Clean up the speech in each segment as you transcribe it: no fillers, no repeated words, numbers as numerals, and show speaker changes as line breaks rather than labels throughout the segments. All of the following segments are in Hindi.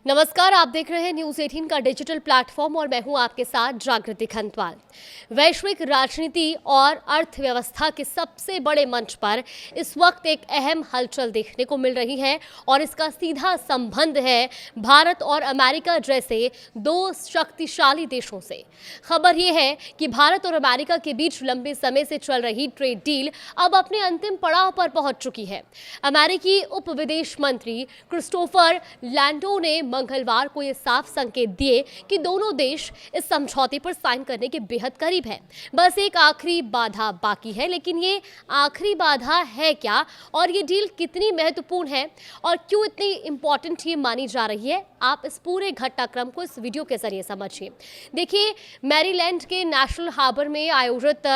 नमस्कार, आप देख रहे हैं न्यूज 18 का डिजिटल प्लेटफॉर्म और मैं हूं आपके साथ जागृति खंतवाल। वैश्विक राजनीति और अर्थव्यवस्था के सबसे बड़े मंच पर इस वक्त एक अहम हलचल देखने को मिल रही है और इसका सीधा संबंध है भारत और अमेरिका जैसे दो शक्तिशाली देशों से। खबर यह है कि भारत और अमेरिका के बीच लंबे समय से चल रही ट्रेड डील अब अपने अंतिम पड़ाव पर पहुंच चुकी है। अमेरिकी उप विदेश मंत्री क्रिस्टोफर लैंडो ने मंगलवार को यह साफ संकेत दिए कि दोनों देश इस समझौते पर साइन करने के बेहद करीब हैं। बस एक आखिरी बाधा बाकी है, लेकिन ये आखिरी बाधा है क्या और ये डील कितनी महत्वपूर्ण है और क्यों इतनी इंपॉर्टेंट ये मानी जा रही है, आप इस पूरे घटनाक्रम को इस वीडियो के जरिए समझिए। देखिए, मैरीलैंड के नेशनल हार्बर में आयोजित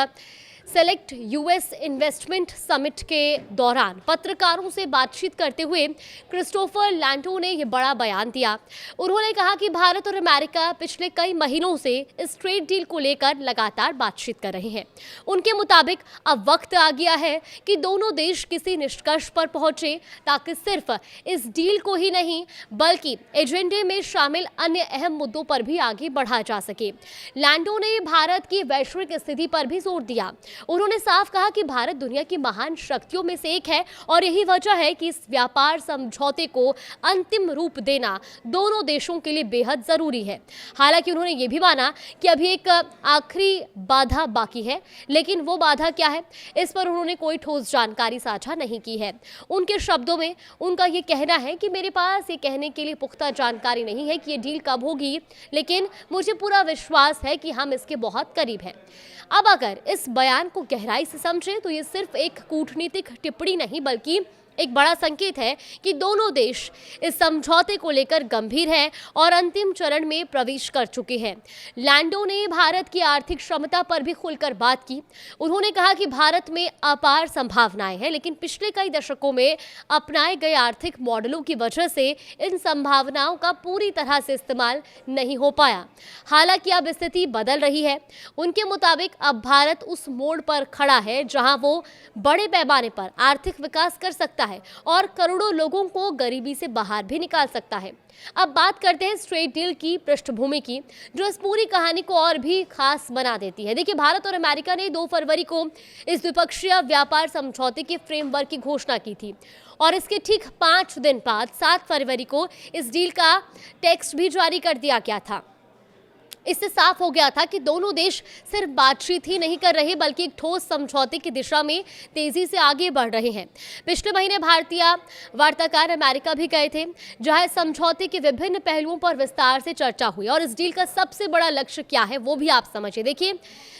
सेलेक्ट यूएस इन्वेस्टमेंट समिट के दौरान पत्रकारों से बातचीत करते हुए क्रिस्टोफर लैंडो ने यह बड़ा बयान दिया। उन्होंने कहा कि भारत और अमेरिका पिछले कई महीनों से इस ट्रेड डील को लेकर लगातार बातचीत कर रहे हैं। उनके मुताबिक अब वक्त आ गया है कि दोनों देश किसी निष्कर्ष पर पहुंचे ताकि सिर्फ इस डील को ही नहीं बल्कि एजेंडे में शामिल अन्य अहम मुद्दों पर भी आगे बढ़ा जा सके। लैंडो ने भारत की वैश्विक स्थिति पर भी जोर दिया। उन्होंने साफ कहा कि भारत दुनिया की महान शक्तियों में से एक है और यही वजह है कि इस व्यापार समझौते को अंतिम रूप देना दोनों देशों के लिए बेहद जरूरी है। हालांकि उन्होंने ये भी माना कि अभी एक आखिरी बाधा बाकी है, लेकिन वो बाधा क्या है, इस पर उन्होंने कोई ठोस जानकारी साझा नहीं की है। उनके शब्दों में उनका ये कहना है कि मेरे पास ये कहने के लिए पुख्ता जानकारी नहीं है कि ये डील कब होगी, लेकिन मुझे पूरा विश्वास है कि हम इसके बहुत करीब हैं। अब अगर इस बयान को गहराई से समझें तो ये सिर्फ एक कूटनीतिक टिप्पणी नहीं बल्कि एक बड़ा संकेत है कि दोनों देश इस समझौते को लेकर गंभीर हैं और अंतिम चरण में प्रवेश कर चुके हैं। लैंडो ने भारत की आर्थिक क्षमता पर भी खुलकर बात की। उन्होंने कहा कि भारत में अपार संभावनाएं हैं, लेकिन पिछले कई दशकों में अपनाए गए आर्थिक मॉडलों की वजह से इन संभावनाओं का पूरी तरह से इस्तेमाल नहीं हो पाया। हालांकि अब स्थिति बदल रही है। उनके मुताबिक अब भारत उस मोड़ पर खड़ा है जहां वो बड़े पैमाने पर आर्थिक विकास कर सकता है और करोड़ों लोगों को गरीबी से बाहर भी निकाल सकता है। अब बात करते हैं इस ट्रेड डील की पृष्ठभूमि की, जो इस पूरी कहानी को और भी खास बना देती है। देखिए, भारत और अमेरिका ने 2 फरवरी को इस द्विपक्षीय व्यापार समझौते के फ्रेमवर्क की घोषणा की थी और इसके ठीक 5 दिन बाद 7 फरवरी को इस डील का टेक्स्ट भी जारी कर दिया गया था। इससे साफ हो गया था कि दोनों देश सिर्फ बातचीत ही नहीं कर रहे बल्कि एक ठोस समझौते की दिशा में तेजी से आगे बढ़ रहे हैं। पिछले महीने भारतीय वार्ताकार अमेरिका भी गए थे, जहां इस समझौते के विभिन्न पहलुओं पर विस्तार से चर्चा हुई और इस डील का सबसे बड़ा लक्ष्य क्या है वो भी आप समझिए। देखिए,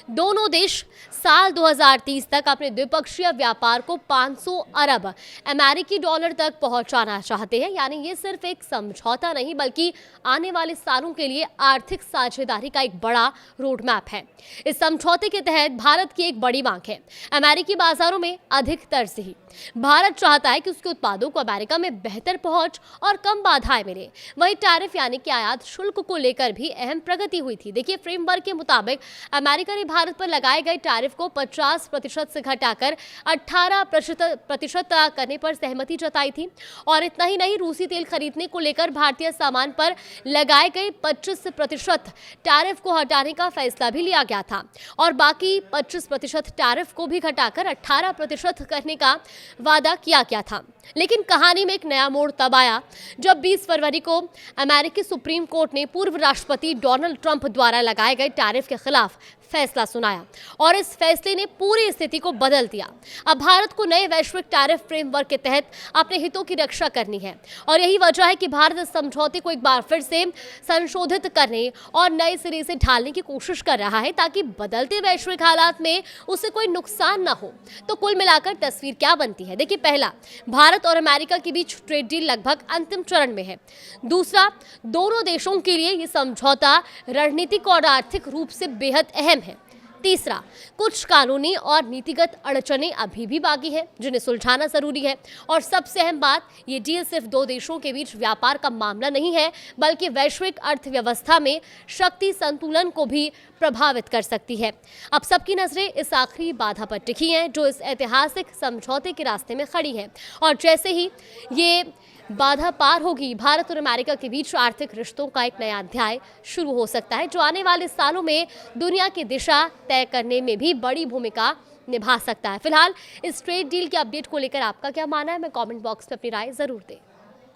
दोनों देश साल 2030 तक अपने द्विपक्षीय व्यापार को 500 अरब अमेरिकी डॉलर तक पहुंचाना चाहते हैं। यानी ये सिर्फ एक समझौता नहीं बल्कि आने वाले सालों के लिए आर्थिक साझेदारी का एक बड़ा रोड मैप है। इस समझौते के तहत भारत की एक बड़ी मांग है अमेरिकी बाजारों में अधिक तरजीह। भारत चाहता है कि उसके उत्पादों को अमेरिका में बेहतर पहुंच और कम बाधाएं मिले। वहीं टैरिफ यानी कि आयात शुल्क को लेकर भी अहम प्रगति हुई थी। देखिए, फ्रेमवर्क के मुताबिक अमेरिका ने भारत पर लगाए गए टैरिफ को 50% से घटाकर 18% करने पर सहमति जताई थी और इतना ही नहीं, रूसी तेल खरीदने को लेकर भारतीय सामान पर लगाए गए 25% टैरिफ को हटाने का फैसला भी लिया गया था और बाकी 25% टैरिफ को भी घटाकर 18% करने का वादा किया गया था। लेकिन कहानी में एक नया मोड़ तब आया जब 20 फरवरी को अमेरिकी सुप्रीम कोर्ट ने पूर्व राष्ट्रपति डोनाल्ड ट्रंप द्वारा लगाए गए टैरिफ के खिलाफ फैसला सुनाया और इस फैसले ने पूरी स्थिति को बदल दिया। अब भारत को नए वैश्विक टैरिफ फ्रेमवर्क के तहत अपने हितों की रक्षा करनी है और यही वजह है कि भारत इस समझौते को एक बार फिर से संशोधित करने और नए सिरे से ढालने की कोशिश कर रहा है ताकि बदलते वैश्विक हालात में उसे कोई नुकसान न हो। तो कुल मिलाकर तस्वीर क्या बनती है? देखिए, पहला, भारत और अमेरिका के बीच ट्रेड डील लगभग अंतिम चरण में है। दूसरा, दोनों देशों के लिए ये समझौता रणनीतिक और आर्थिक रूप से बेहद अहम है। तीसरा, कुछ कानूनी और नीतिगत अड़चनें अभी भी बाकी है जिन्हें सुलझाना जरूरी है। और सबसे अहम बात, ये डील सिर्फ 2 देशों के बीच व्यापार का मामला नहीं है बल्कि वैश्विक अर्थव्यवस्था में शक्ति संतुलन को भी प्रभावित कर सकती है। अब सबकी नजरें इस आखिरी बाधा पर टिकी हैं जो इस ऐतिहासिक समझौते के रास्ते में खड़ी है और जैसे ही ये बाधा पार होगी, भारत और अमेरिका के बीच आर्थिक रिश्तों का एक नया अध्याय शुरू हो सकता है, जो आने वाले सालों में दुनिया की दिशा तय करने में भी बड़ी भूमिका निभा सकता है। फिलहाल इस ट्रेड डील के अपडेट को लेकर आपका क्या मानना है, मैं कमेंट बॉक्स में अपनी राय जरूर दें।